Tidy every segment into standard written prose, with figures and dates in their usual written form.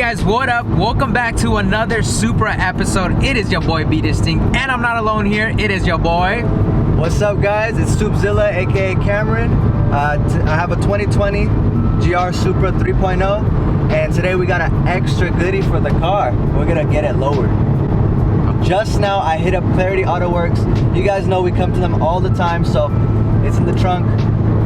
guys, what up? Welcome back to another Supra episode. It is your boy BeDistinct, and I'm not alone here. It is your boy. What's up, guys? It's Soupzilla, aka Cameron. I have a 2020 GR Supra 3.0, and today we got an extra goodie for the car. We're gonna get it lowered. Just now, I hit up Clarity Auto Works. You guys know we come to them all the time, so it's in the trunk,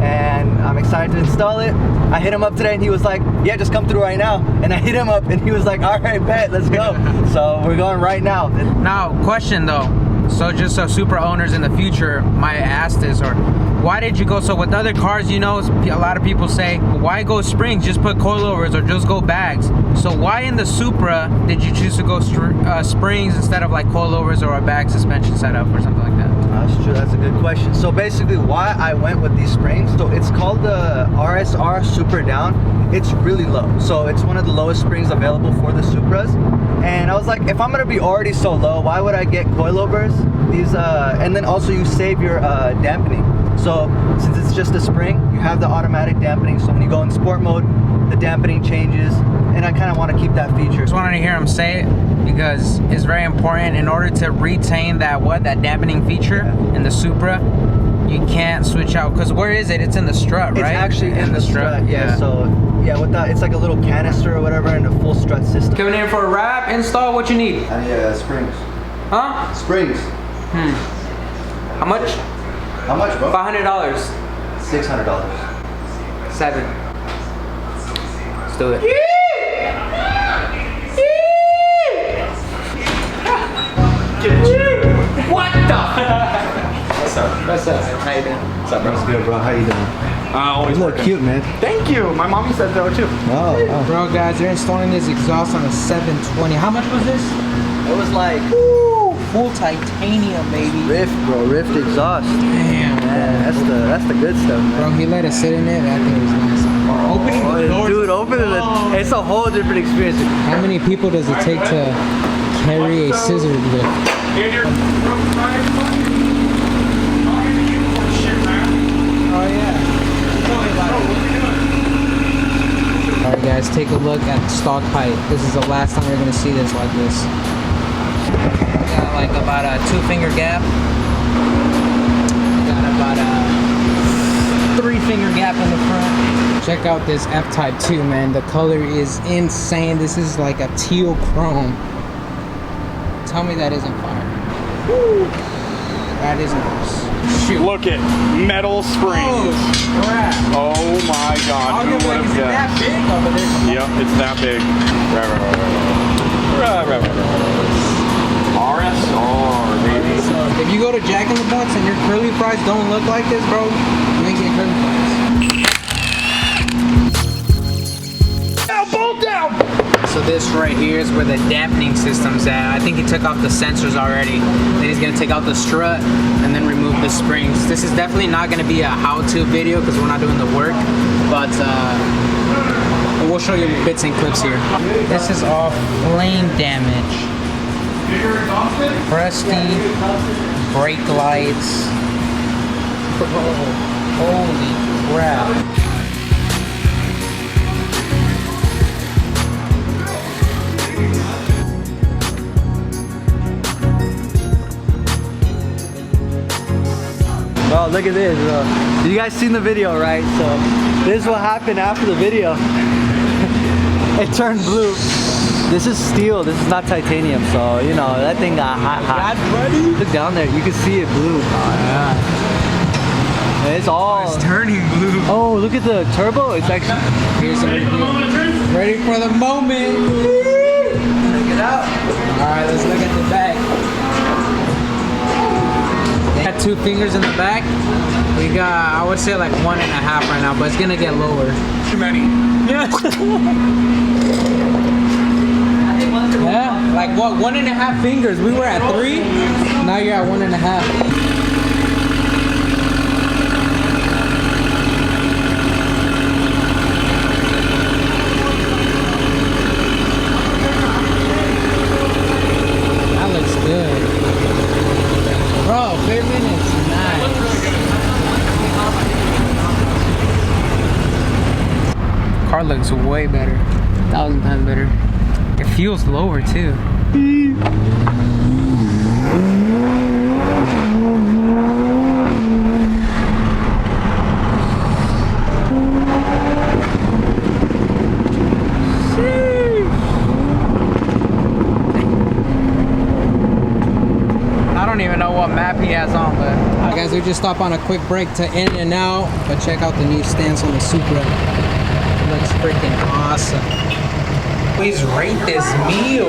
and I'm excited to install it. I hit him up today, and he was like, "Yeah, just come through right now." And I hit him up, and he was like, "All right, bet, let's go." So we're going right now. Now, question though. So just so Supra owners in the future might ask this, or why did you go? So with other cars, you know, a lot of people say, why go springs? Just put coilovers or just go bags. So why in the Supra did you choose to go springs instead of like coilovers or a bag suspension setup or something like that? That's true. That's a good question. So basically, why I went with these springs? So it's called the RSR Supra Down. It's really low. So it's one of the lowest springs available for the Supras. And I was like, if I'm gonna be already so low, why would I get coilovers? These and then also you save your dampening. So since it's just a spring, you have the automatic dampening. So when you go in sport mode, the dampening changes. And I kind of want to keep that feature. Just wanted to hear him say it because it's very important in order to retain that dampening feature in the Supra. You can't switch out, because where is it? It's in the strut, right? It's actually in the strut. Yeah. So yeah, with that, it's like a little canister or whatever in a full strut system. Coming in for a wrap install. What you need? Yeah, springs. Huh? Springs. How much? How much, bro? $500. $600. $7. Let's do it. What the? What's up? What's up? How you doing? What's up, bro? That's good, bro. How you doing? Always You look cute, man. Thank you. My mommy said so too. Oh. Bro, guys, they're installing this exhaust on a 720. How much was this? It was like Full titanium, baby. Rift, bro. Rift exhaust. Damn, Yeah, that's the good stuff, man. bro. He let us sit in it. That thing was nice. Opening the doors. Dude, open it. It's a whole different experience. How many people does it take to carry a scissor lift? Oh yeah. Alright guys, take a look at the stock height. This is the last time you're gonna see this like this. Got like about a 2-finger gap. Got about a 3-finger gap in the front. Check out this F-Type 2, man. The color is insane. This is like a teal chrome. Tell me that isn't fire. Woo. That is nice. Shoot. Look at metal springs. Oh, crap. Oh my God. I'll give it, like, is it that big over there? Yep, it's that big. Right. RSR, baby. So if you go to Jack in the Box and your curly fries don't look like this, bro, you ain't getting curly fries. Now bolt down! So this right here is where the dampening system's at. I think he took off the sensors already. Then he's gonna take out the strut and then remove the springs. This is definitely not gonna be a how-to video because we're not doing the work, but we'll show you bits and clips here. This is all flame damage. Crusty brake lights. Holy crap. Oh, look at this, bro. You guys seen the video, right? So this is what happened after the video. It turned blue. This is steel. This is not titanium. So you know that thing got hot. Look down there. You can see it blue. Oh yeah. It's all. It's turning blue. Oh, look at the turbo. It's actually. Here's a review. Ready for the moment. Check it out. All right, let's look at the back. Got 2 fingers in the back. We got, I would say like 1.5 right now, but it's gonna get lower. Too many. Yeah. Yeah, like what, 1.5 fingers? We were at 3, now you're at 1.5. That looks good. Bro, Fitment is nice. Car looks way better. 1,000 times better. feels lower too. I don't even know what map he has on, but alright guys, we just stopped on a quick break to in and out, but check out the new stance on the Supra. It looks freaking awesome. Please rate this meal.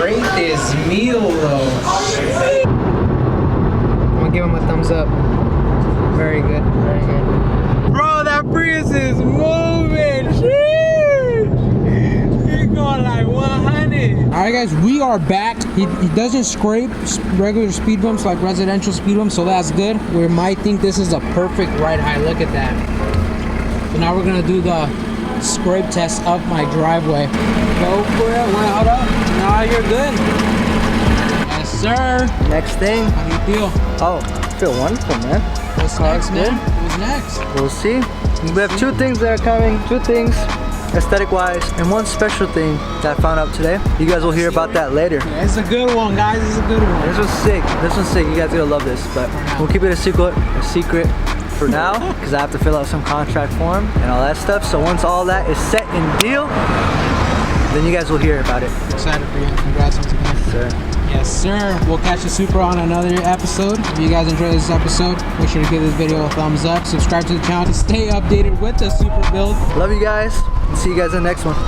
Rate this meal though. I'm gonna give him a thumbs up. Very good, very good. Bro, that Prius is moving. Sheesh. He's going like 100. Alright guys, we are back. He doesn't scrape regular speed bumps like residential speed bumps, so that's good. We might think this is a perfect ride height. Look at that. So now we're gonna do the scrape test up my driveway. Go for it. Wait, hold up. Nah, you're good. Yes, sir. Next thing. How do you feel? Oh, I feel wonderful, man. What's next, man? What's next? We'll see. We have two things that are coming. Two things, aesthetic-wise, and one special thing that I found out today. You guys will hear about that later. Yeah, it's a good one, guys. It's a good one. This one's sick. This one's sick. You guys are gonna love this, but we'll keep it a secret for now, because I have to fill out some contract form and all that stuff. So once all that is set and deal, then you guys will hear about it. Excited for you. Congrats once again. Sir. Yes, sir. We'll catch the Supra on another episode. If you guys enjoyed this episode, make sure to give this video a thumbs up. Subscribe to the channel to stay updated with the Supra build. Love you guys. See you guys in the next one. All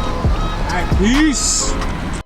right, peace.